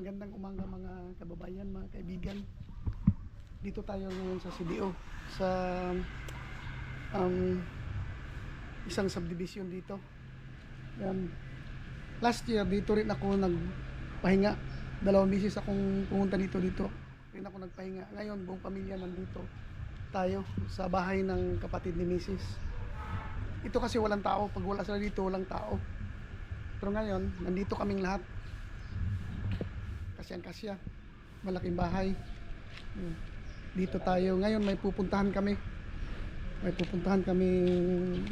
magandang umaga mga kababayan, mga kaibigan. Dito tayo ngayon sa CDO, sa isang subdivision dito. Yan. Last year dito rin ako nagpahinga. 2 beses akong pumunta dito rin ako nagpahinga. Ngayon buong pamilya nandito tayo sa bahay ng kapatid ni Mrs. Ito kasi walang tao. Pag wala sila dito, walang tao. Pero ngayon, nandito kaming lahat. Kasyang-kasya. Malaking bahay. Dito tayo. Ngayon may pupuntahan kami.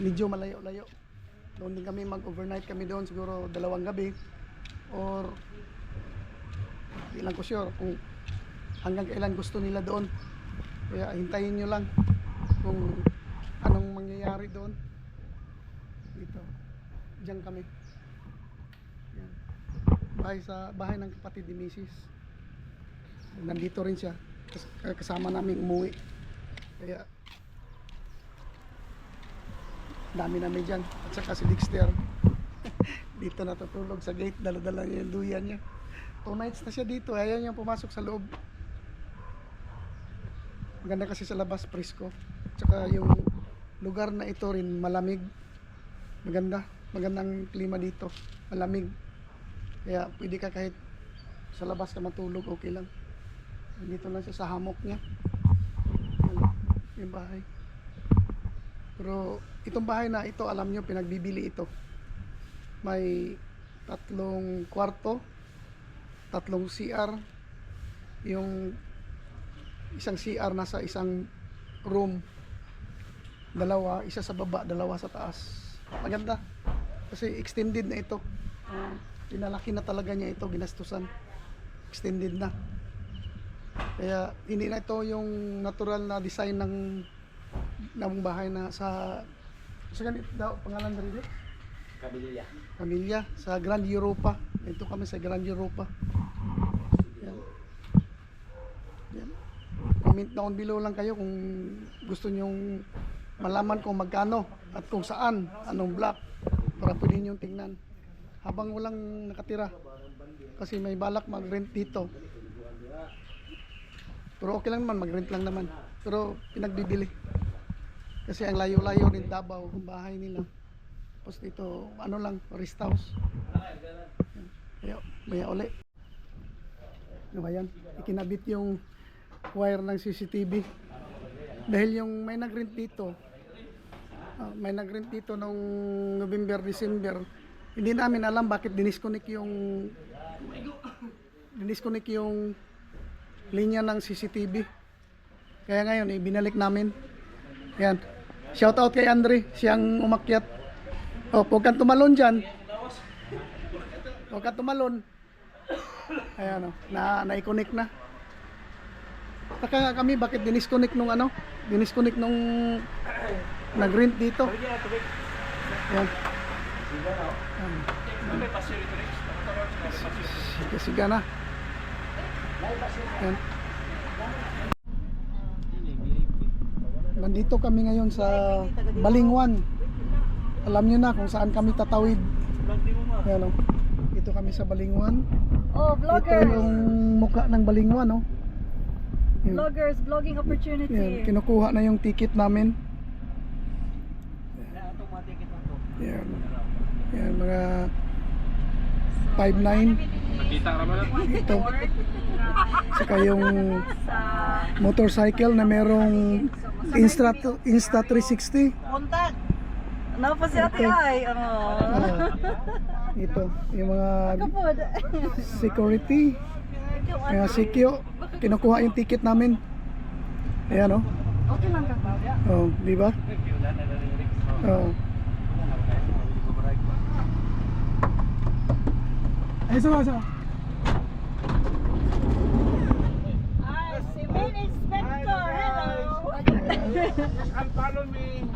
Medyo malayo-layo. Doon din kami mag-overnight kami doon. Siguro 2 gabi. Or di lang ko sure kung hanggang kailan gusto nila doon. Kaya hintayin nyo lang kung anong mangyayari doon. Dito. Diyan kami. Yan. Bahay ng kapatid ni Mrs. Nandito rin siya. Kasama namin umuwi. Kaya dami namin dyan. At saka si Dexter dito natutulog sa gate. Dala-dala niya yung duyan niya. 2 nights na siya dito. Ayaw niya pumasok sa loob. Maganda kasi sa labas, presko. At saka yung lugar na ito rin malamig. Magandang klima dito. Malamig. Kaya pwede ka kahit sa labas ka matulog, okay lang. Dito lang siya sa hammock niya. Yung bahay. Pero itong bahay na ito, alam nyo, pinagbibili ito. May 3 kwarto, 3 CR. Yung isang CR nasa isang room. 2, isa sa baba, 2 sa taas. Maganda. Kasi extended na ito. Pinalaki na talaga niya ito, ginastusan. Extended na. Kaya hindi na ito yung natural na design ng bahay na sa ganito daw pangalan na rin. Camilla sa Grand Europa. Ito kami sa Grand Europa. Yan. Yan. Comment down below lang kayo kung gusto nyong malaman kung magkano at kung saan, anong block, para pwede nyo tingnan habang walang nakatira, kasi may balak mag-rent dito. Pero okay lang naman, mag-rent lang naman, pero pinagbibili kasi ang layo-layo rin Davao ang bahay nila. Tapos dito ano lang, rest house. Maya uli ano ba yan? Ikinabit yung wire ng CCTV dahil yung may nag-rent dito nung November, December. Hindi namin alam bakit dinisconnect yung linya ng CCTV. Kaya ngayon binalik namin. Yan. Shout out kay Andre, siyang umakyat. Oh, huwag kang tumalon dyan. Huwag kang tumalon. Ayan o, na-connect na. Taka kami bakit dinisconnect nung nag-rent dito. Yan. Siga na. Yan. Nandito kami ngayon sa Balingwan. Alam nyo na kung saan kami tatawid. Yan, dito kami sa Balingwan. Oh, vloggers. Ito yung mukha ng Balingwan, oh. Vloggers, vlogging opportunity. Yan, kinukuha na yung ticket namin. Yan. Yan, mga 5'9". Ito. Saka yung motorcycle na merong Insta360. Montan. Ano pa si Ate Ay? Ito, yung mga security. Mga sikyo. Kinukuha yung ticket namin. Ayan, oh. Okay lang ka. Oh, di ba? Oh. Ay, sama. Ay, si Main Inspector. Hello. Follow me.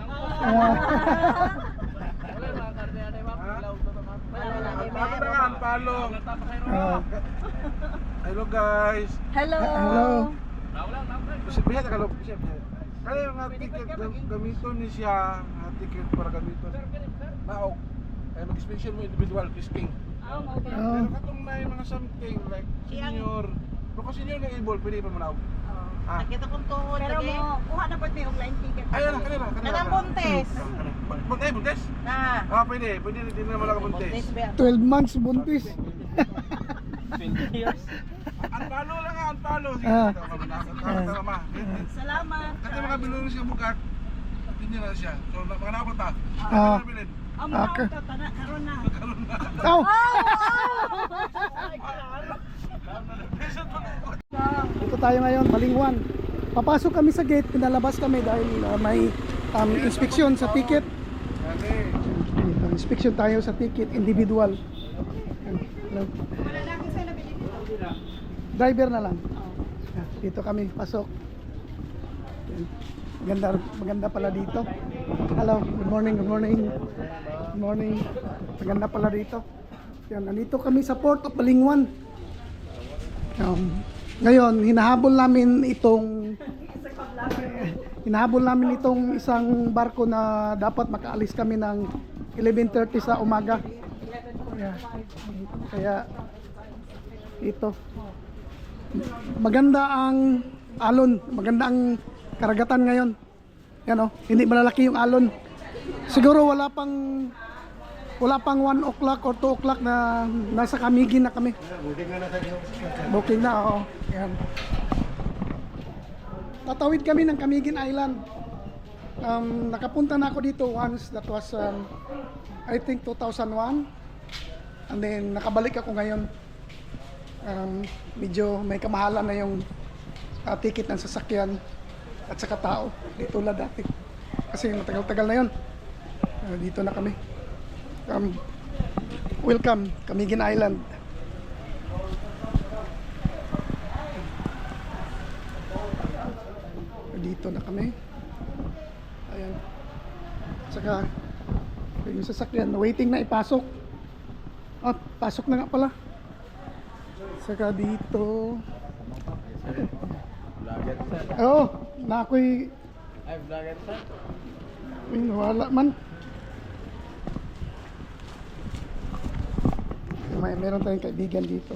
Follow. Hello guys. Hello. Hello. Bisa kalau bisa. Kaya yung ticket gamiton ni siya, ticket para gamiton. Naok. Ay mag-special mo individual fishing. Okay. Oh. Pero katong na yung mga something like senior. Pero kung senior na ibol, pwede pa manaw. Ah. Nakita kong tuhod Pero lagi. mo, kuha na po may online ticket. Ayun na, kanila. Kanang buntes. Buntes? Na. Ah, pwede. Pwede din na wala ka buntes. 12 months buntis. 20 years. Unfollow lang nga, unfollow. Sige, Ah. tama, ma. Salamat. Kasi mga bilong siya bukat. Hindi na siya. So, mga nakapot ta. Ah. Bilin. Ang Okay. mga tana karon na. Oh! Wow. Dito tayo ngayon, Balingwan. Papasok kami sa gate, pinalabas kami dahil may inspection sa ticket. Inspection tayo sa ticket, individual. Hello. Driver na lang. Dito kami, pasok. Maganda pala dito. Hello, good morning, good morning. Good morning. Maganda pala dito. Yan, nandito kami sa Port of Balingwan. Ngayon, hinahabol namin itong isang barko na dapat makaalis kami ng 11:30 sa umaga. Kaya ito. Maganda ang alon, maganda ang karagatan ngayon. Yan oh, hindi malalaki yung alon. Siguro wala pang 1 o'clock or 2 o'clock na nasa Camiguin na kami. Booking na, oo. Yan. Tatawid kami ng Camiguin Island. Nakapunta na ako dito once. That was, I think 2001. And then, nakabalik ako ngayon. Medyo may kamahalan na yung ticket ng sasakyan at saka tao. Dito lang dati. Kasi matagal-tagal na yun. Dito na kami. Welcome, Camiguin Island. Dito na kami. Ayan. Saka yung sasakyan, waiting na ipasok. Ah, pasok na nga pala. Saka dito. Vlogger sir. Oo, na ako'y Ay, vlogger sir. wala man. Meron tayong kaibigan dito.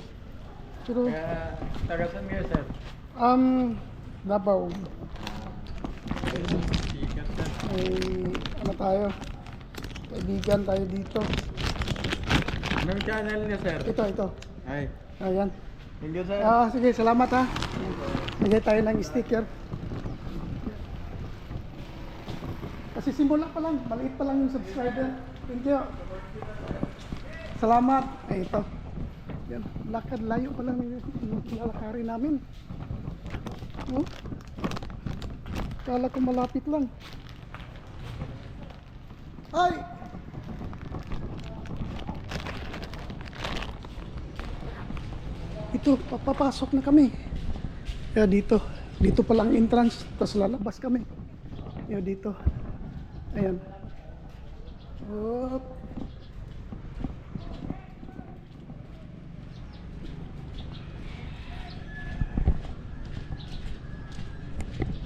Pero Kaya, tagasan kayo sir. Davao. Sikat sir. May ano tayo? Kaibigan tayo dito. Anong channel niya sir? Ito. Ay, Ayan. thank you sir. Sige, salamat ha. Bigay tayo ng sticker. Kasi simula pa lang, maliit pa lang yung subscriber. Thank you. Salamat. Ay, ito. Yan, lakad layo pa lang yung lalakarin namin. Oh. Kala ko malapit lang. Ay! Ito, papapasok na kami. Kaya dito pa lang entrance, tapos lalabas kami. Kaya dito. Ayan. Oh.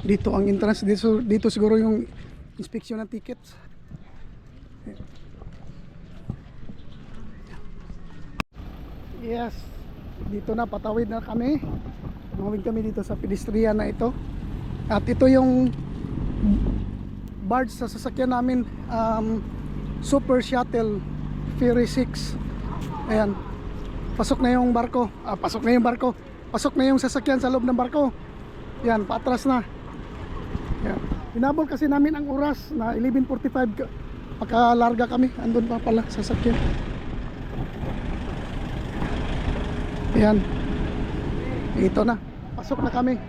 Dito ang entrance, dito siguro yung inspection ng tickets. Yes, dito na, patawid na kami. Tumawid kami dito sa pedestrian na ito. At ito yung barge sa sasakyan namin, Super Shuttle Ferry 6. Ayan, pasok na yung barko. Pasok na yung sasakyan sa loob ng barko. Yan, paatras na. Yan. Hinabol kasi namin ang oras na 11:45, pagkalarga kami, andun pa pala sasakyan. Yan. Ito na. Pasok na kami.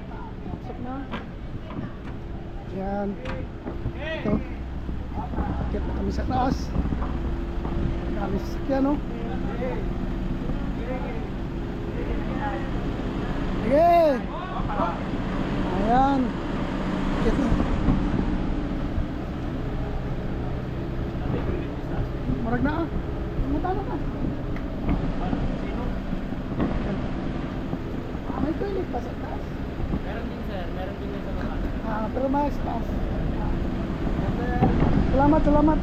Pasok na. Yan. Ito. Akit na kami sa taas. Kami sasakyan, no? Sige. Ayan. Akit na. Marag na ah. Matalo ka. May toilet pa sa taas? Meron din sir, meron din sa baba. Pero mas taas. Salamat.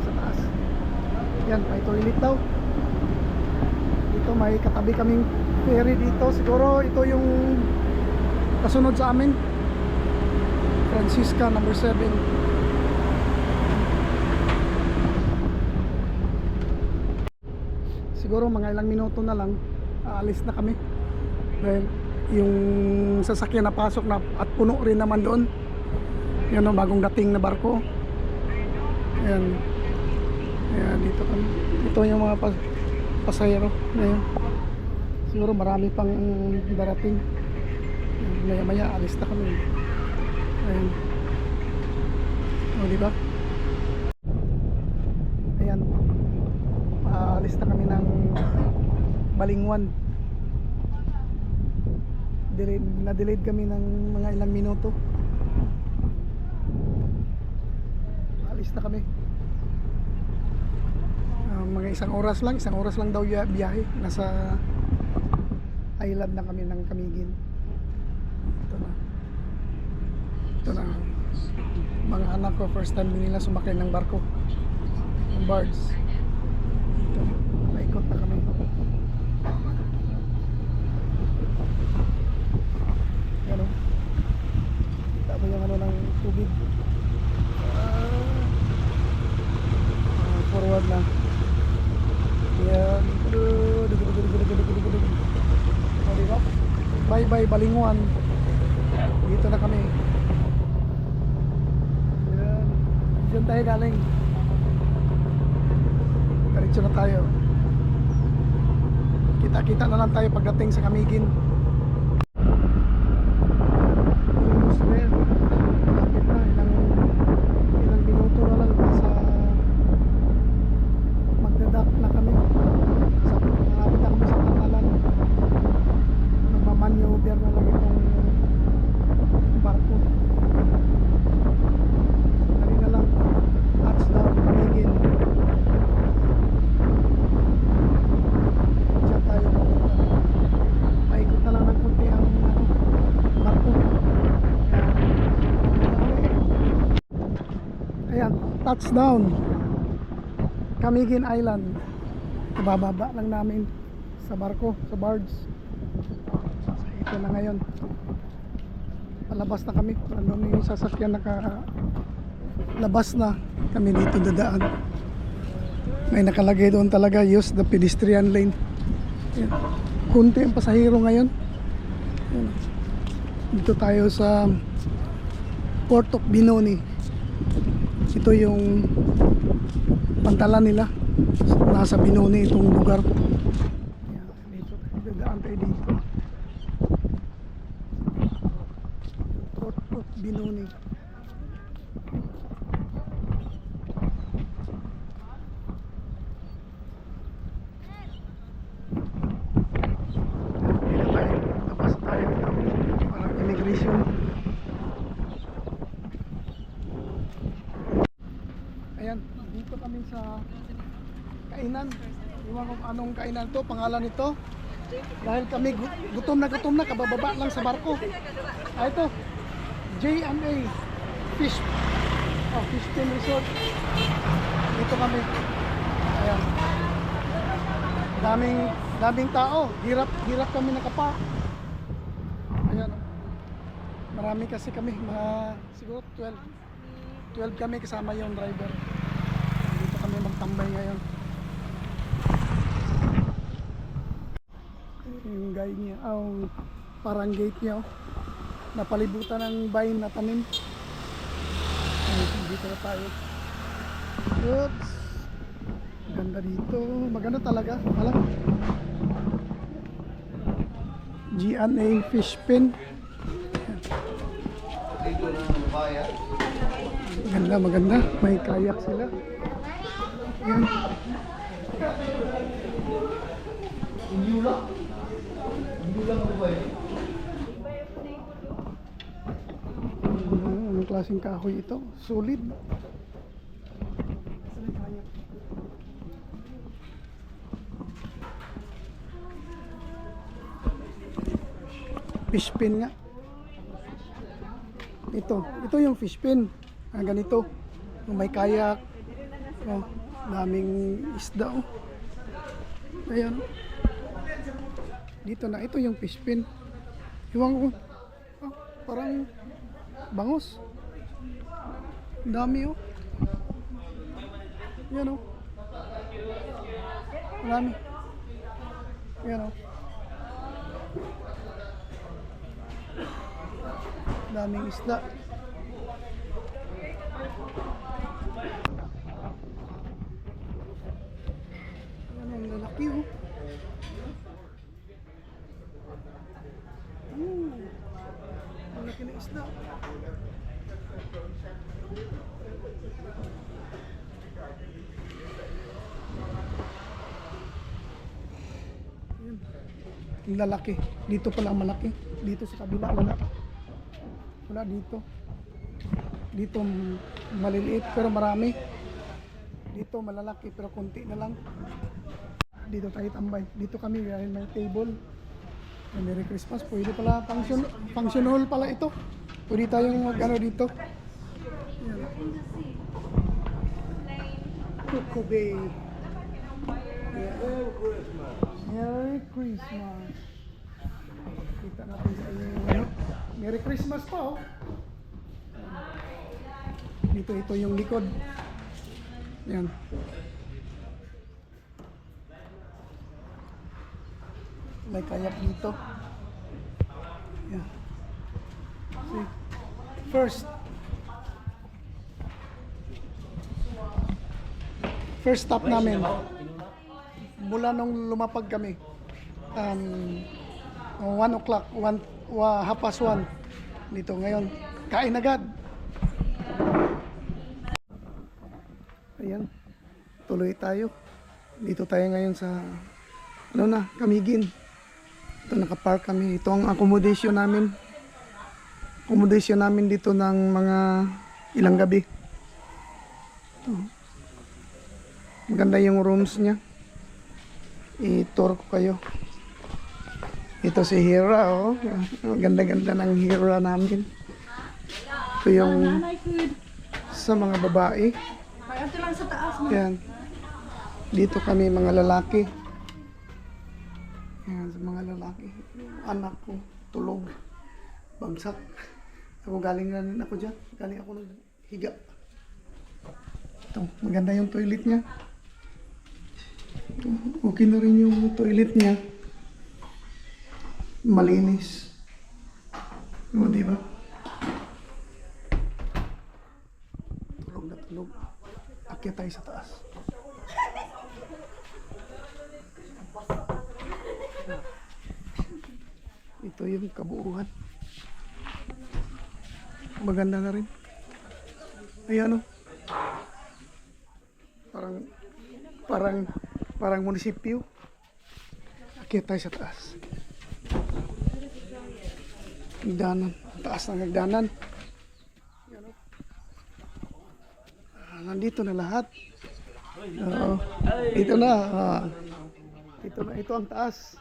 Sa taas. Yan, may toilet daw. Dito may katabi kaming ferry dito. Siguro ito yung kasunod sa amin. Francisca number 7. Siguro mga ilang minuto na lang aalis na kami. Dahil yung sasakyan na pasok na at puno rin naman doon. Yan ang bagong dating na barko. Ayan. Ayan, dito kami. Ito yung mga pasahero. Ayan. Siguro marami pang darating. Maya maya alis na kami. Ayan. O, diba? Ayan. Alis na kami ng Balingwan. Na-delayed kami ng mga ilang minuto. Alis na kami. Mga isang oras lang daw biyahe. Nasa island na kami ng Camiguin. Ito na mga anak ko, first time din nila sumakay ng barko, ng barge. Ito, naikot na kami. Ano, kita mo yung ano ng tubig. Forward na. Yan. O, diba? Bye bye Balingwan. Dito na kami. Yan. Diyan tayo galing. Diretso na tayo. Kita-kita na lang tayo pagdating sa Camiguin. Almost there. Malapit na. Ilang minuto na lang sa magdadak na kami. Malapit na kami sa Pangalan. Magmamaneuver na lang itong barko. Sandali na lang. Touchdown, Camiguin. Diyan tayo pupunta. Paikot na lang ng kunti ang barko. Ayan, touchdown. Camiguin Island. Kabababa lang namin sa barko, sa barge. Ito na ngayon. Palabas na kami. Ano yung sasakyan labas na kami dito dadaan. May nakalagay doon talaga, use the pedestrian lane. Yan. Kunti ang pasahero ngayon. Yan. Dito tayo sa Port of Binoni. Ito yung pantalan nila. Nasa Binoni itong lugar. Yan. Dito tayo dadaan tayo dito. Port of Binoni. Tapos tayo dito. Parang immigration. Ayan, dito kami sa kainan. Iwan ko kung anong kainan to, pangalan nito. Dahil kami gutom na, kabababa lang sa barko. Ito, J&A Fish Pin Resort. Dito kami. Ayan. Daming tao. Hirap kami nakapa. Ayan. Marami kasi kami, siguro 12 kami kasama yung driver. Dito kami magtambay ngayon. Yung guide niya, parang gate niya, napalibutan ng vine na tanim. Dito na tayo. Oops. Ganda dito. Maganda talaga. Alam. G&A Fish Pin. Maganda. May kayak sila. Yan. Anong klaseng kahoy ito? Solid. Fish pin nga. Ito yung fish pin. Ganito. Yung may kayak. Oh. Daming isda oh. Ayan oh. Dito na, ito yung fish pin. Iwan ko. Oh, parang bangos. Dami oh. Yan oh. Dami. Yan oh. Daming isda. Yan ang lalaki oh. Ang laki na isda. Yan. Ang lalaki. Dito pala ang malaki. Dito sa kabila wala. Wala dito. Dito maliliit pero marami. Dito malalaki pero konti na lang. Dito tayo tambay. Dito kami dahil may table. Merry Christmas. Pwede pala function hall pala ito. Pwede tayong mag-ano dito. Yan. Coco Bay. Yeah. Merry Christmas. Kita natin sa inyo yung ano. Merry Christmas pa oh. Dito ito yung likod. Yan. May kayak dito. Yan. See. First stop namin. Mula nung lumapag kami. 1 o'clock, 1:30 dito ngayon. Kain agad. Ayan. Tuloy tayo. Dito tayo ngayon sa Camiguin. Ito nakapark kami. Ito ang accommodation namin. Accommodation namin dito ng mga ilang gabi. Ito. Maganda yung rooms niya. I-tour ko kayo. Ito si Hira, oh. Ang ganda-ganda ng Hira namin. Ito yung sa mga babae. Ito lang sa taas mo. Yan. Dito kami mga lalaki. Yan, sa mga lalaki. Anak ko, tulog. Bagsak. Ako galing na rin ako dyan. Galing ako naghiga. Ito, maganda yung toilet niya. Ito, okay na rin yung toilet niya. Malinis. O, diba? Tulog na tulog. Akyat tayo sa taas. Ito yung kabuuan. Maganda na rin. Ayan o. Parang munisipyo. Akyat tayo sa taas. Hagdanan. Taas ng hagdanan. Ayan o. Nandito na lahat. Oo. Dito na. Dito na. Ito ang taas.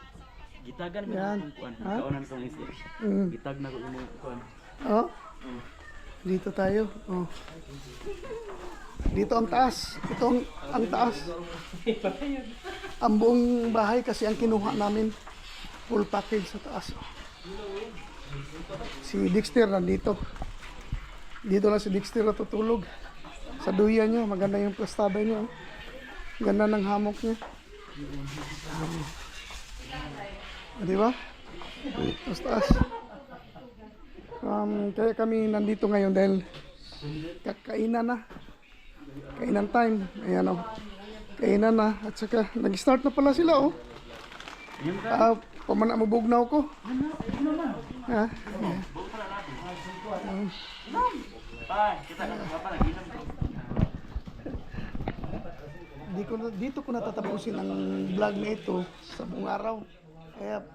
Gitagan mo Yan. yung kuan. Ha? Kaunan kong isip. Gitag na ko yung kuan. Oh. Dito tayo. Oh. Dito ang taas. Ito ang taas. Ang buong bahay kasi ang kinuha namin. Full package sa taas. Si Dexter nandito. Dito lang si Dexter natutulog. Sa duyan niya. Maganda yung plastada niya. Ganda ng hamok niya. Di ba? Tapos taas. Kaya kami nandito ngayon dahil kakainan na. Kainan time. Ayan o. Kainan na. At saka nag-start na pala sila o. Pamana mo bugnaw ko. Ha? Dito ko natatapusin ang vlog na ito sa buong araw. Kaya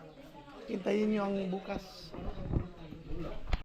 hintayin nyo ang bukas.